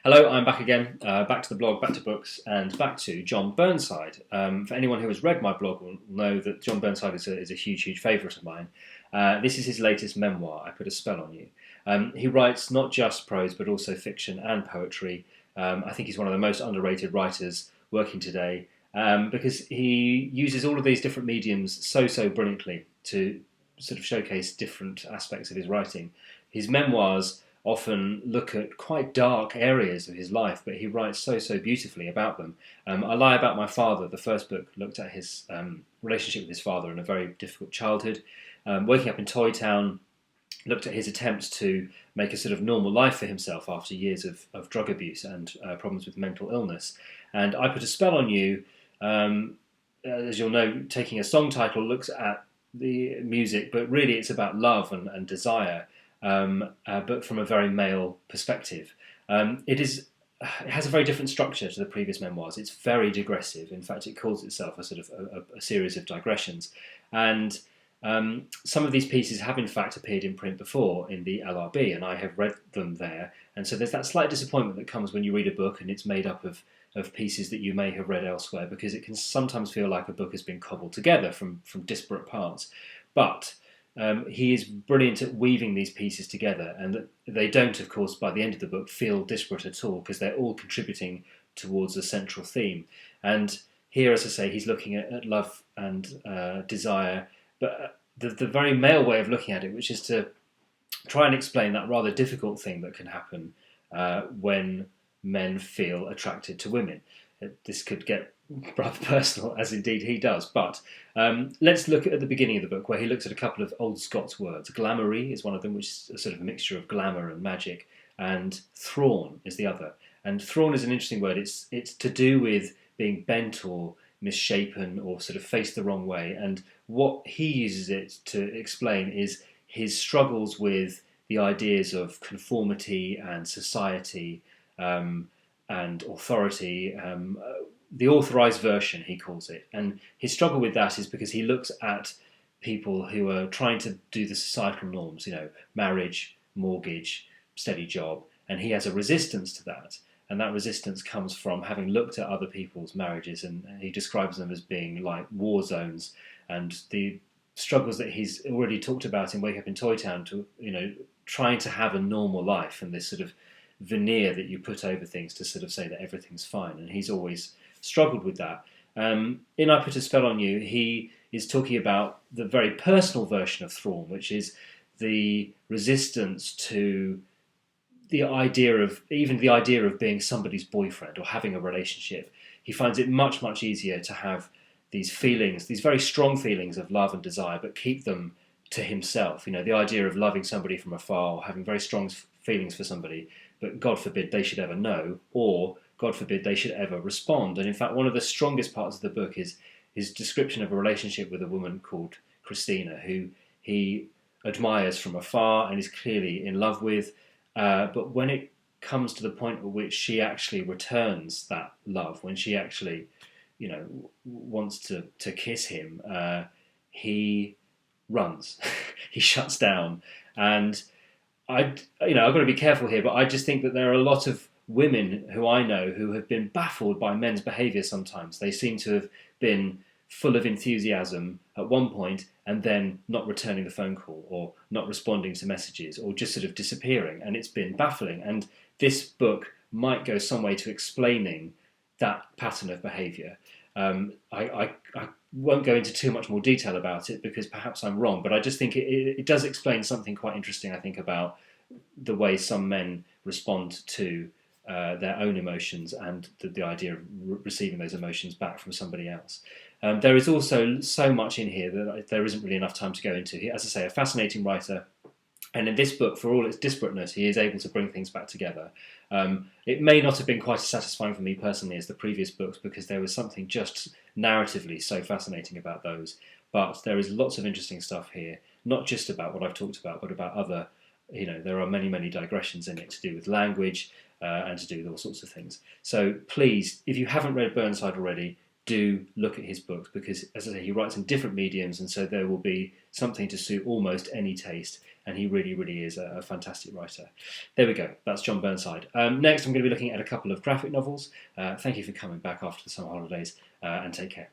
Hello, I'm back again, back to the blog, back to books, and back to John Burnside. For anyone who has read my blog will know that John Burnside is a huge, huge favourite of mine. This is his latest memoir, I Put a Spell on You. He writes not just prose, but also fiction and poetry. I think he's one of the most underrated writers working today because he uses all of these different mediums so brilliantly to sort of showcase different aspects of his writing. His memoirs often look at quite dark areas of his life, but he writes so beautifully about them. I Lie About My Father, the first book, looked at his relationship with his father in a very difficult childhood. Waking Up in Toy Town looked at his attempts to make a sort of normal life for himself after years of drug abuse and problems with mental illness. And I Put a Spell on You, as you'll know, taking a song title, looks at the music, but really it's about love and desire. But from a very male perspective. It has a very different structure to the previous memoirs. It's very digressive. In fact, it calls itself a sort of a series of digressions. And some of these pieces have in fact appeared in print before in the LRB, and I have read them there. And so there's that slight disappointment that comes when you read a book and it's made up of pieces that you may have read elsewhere, because it can sometimes feel like a book has been cobbled together from disparate parts. But he is brilliant at weaving these pieces together, and they don't, of course, by the end of the book, feel disparate at all, because they're all contributing towards a central theme. And here, as I say, he's looking at love and desire, but the very male way of looking at it, which is to try and explain that rather difficult thing that can happen when men feel attracted to women. This could get rather personal, as indeed he does. But let's look at the beginning of the book, where he looks at a couple of old Scots words. Glamoury is one of them, which is a sort of a mixture of glamour and magic, and thrawn is the other. And thrawn is an interesting word. It's to do with being bent or misshapen or sort of faced the wrong way. And what he uses it to explain is his struggles with the ideas of conformity and society and authority. The authorised version, he calls it. And his struggle with that is because he looks at people who are trying to do the societal norms, marriage, mortgage, steady job, and he has a resistance to that. And that resistance comes from having looked at other people's marriages, and he describes them as being like war zones, and the struggles that he's already talked about in Wake Up in Toy Town to, trying to have a normal life, and this sort of veneer that you put over things to sort of say that everything's fine. And he's always struggled with that. In I Put a Spell on You, he is talking about the very personal version of thrawn, which is the resistance to the idea of being somebody's boyfriend or having a relationship. He finds it much easier to have these feelings, these very strong feelings of love and desire, but keep them to himself. The idea of loving somebody from afar or having very strong feelings for somebody, but God forbid they should ever know, or God forbid they should ever respond. And in fact, one of the strongest parts of the book is his description of a relationship with a woman called Christina, who he admires from afar and is clearly in love with. But when it comes to the point at which she actually returns that love, when she actually, wants to kiss him, he runs, he shuts down. And I've got to be careful here, but I just think that there are a lot of women who I know who have been baffled by men's behaviour sometimes. They seem to have been full of enthusiasm at one point and then not returning the phone call or not responding to messages or just sort of disappearing, and it's been baffling. And this book might go some way to explaining that pattern of behaviour. I won't go into too much more detail about it because perhaps I'm wrong, but I just think it does explain something quite interesting, I think, about the way some men respond to their own emotions and the idea of receiving those emotions back from somebody else. There is also so much in here that there isn't really enough time to go into. As I say, a fascinating writer. And in this book, for all its disparateness, he is able to bring things back together. It may not have been quite as satisfying for me personally as the previous books, because there was something just narratively so fascinating about those. But there is lots of interesting stuff here, not just about what I've talked about, but about other, there are many digressions in it to do with language and to do with all sorts of things. So please, if you haven't read Burnside already, do look at his books, because, as I say, he writes in different mediums, and so there will be something to suit almost any taste, and he really, really is a fantastic writer. There we go. That's John Burnside. Next, I'm going to be looking at a couple of graphic novels. Thank you for coming back after the summer holidays, and take care.